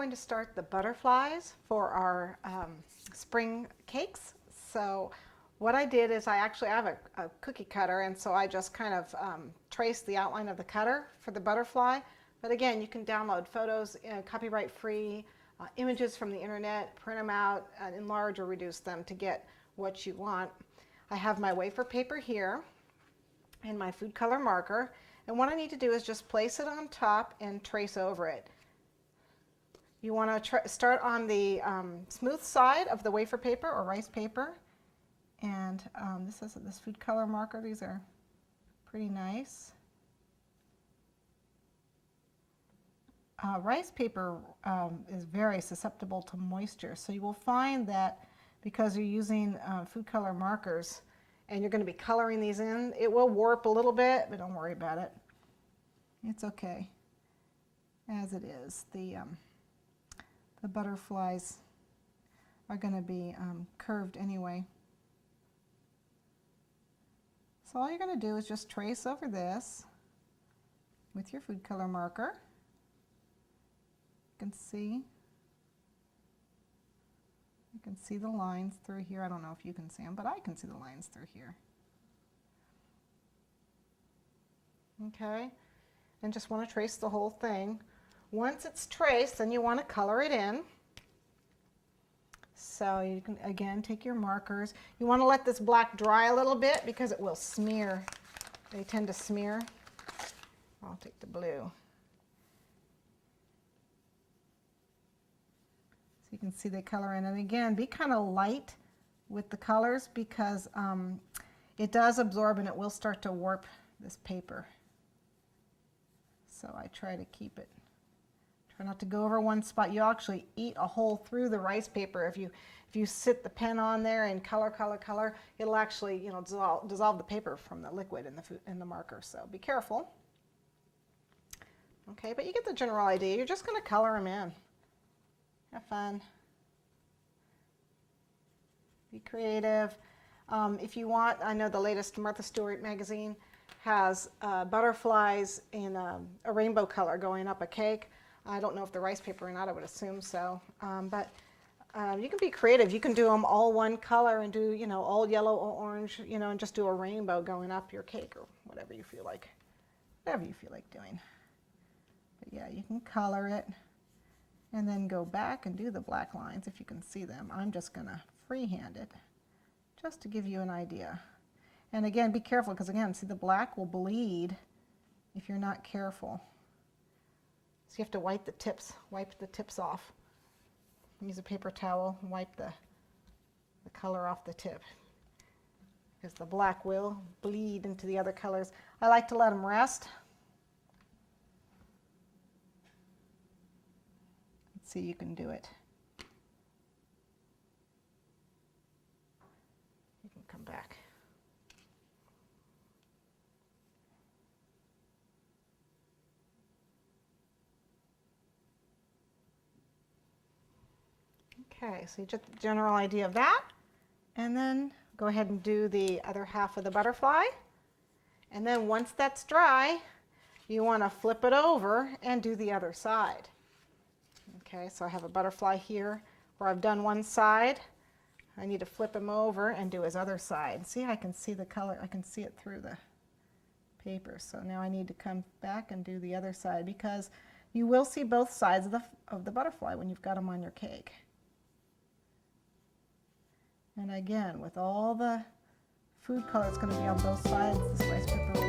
going to start the butterflies for our spring cakes. So what I did is I have a cookie cutter, and so I just kind of traced the outline of the cutter for the butterfly. But again, you can download photos, copyright free, images from the internet, print them out, enlarge or reduce them to get what you want. I have my wafer paper here and my food color marker, and what I need to do is just place it on top and trace over it. You want to start on the smooth side of the wafer paper or rice paper, and this food color marker. These are pretty nice. Rice paper is very susceptible to moisture, so you will find that because you're using food color markers and you're going to be coloring these in, it will warp a little bit, but don't worry about it. It's okay as it is. The butterflies are going to be curved anyway. So all you're going to do is just trace over this with your food color marker. You can see the lines through here. I don't know if you can see them, but I can see the lines through here. Okay, and just want to trace the whole thing. Once it's traced, then you want to color it in. So you can, again, take your markers. You want to let this black dry a little bit because it will smear. They tend to smear. I'll take the blue. So you can see the color in. And again, be kind of light with the colors because it does absorb and it will start to warp this paper. So I try to keep it. Try not to go over one spot. You'll actually eat a hole through the rice paper. If you sit the pen on there and color, it'll actually dissolve the paper from the liquid in the marker. So be careful. Okay, but you get the general idea. You're just going to color them in. Have fun. Be creative. If you want, I know the latest Martha Stewart magazine has butterflies in a rainbow color going up a cake. I don't know if the rice paper or not, I would assume so. But you can be creative. You can do them all one color and do, all yellow or orange, and just do a rainbow going up your cake or whatever you feel like. Whatever you feel like doing. But yeah, you can color it and then go back and do the black lines if you can see them. I'm just going to freehand it just to give you an idea. And again, be careful because again, see the black will bleed if you're not careful. So you have to wipe the tips off. Use a paper towel and wipe the color off the tip because the black will bleed into the other colors. I like to let them rest. Let's see, you can do it. You can come back. Okay, so you get the general idea of that, and then go ahead and do the other half of the butterfly. And then once that's dry, you want to flip it over and do the other side. Okay, so I have a butterfly here where I've done one side. I need to flip him over and do his other side. See, I can see the color, I can see it through the paper. So now I need to come back and do the other side because you will see both sides of the butterfly when you've got them on your cake. And again, with all the food color, it's going to be on both sides. This rice paper